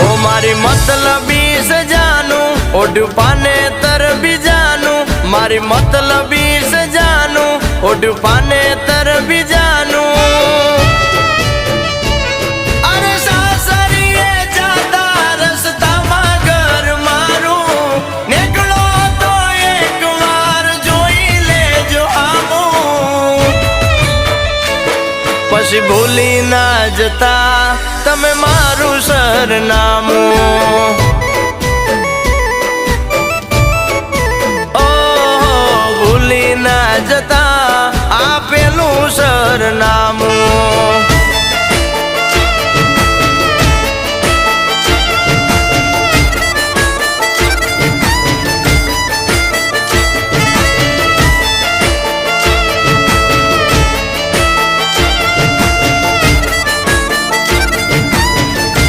ओ मारी मतलबी सजानू ओढ़ पाने तर बीजानू मारी मतलबी सजानू ओढ़ पाने तर बीजानू अरे सासरिये जाता रस्ता में घर मारू निकलो तो एक बार जोई लेजो आमू पछी भूली ना जता तमे मारू सरनामू भूली ना जता आपेलू सरनामू।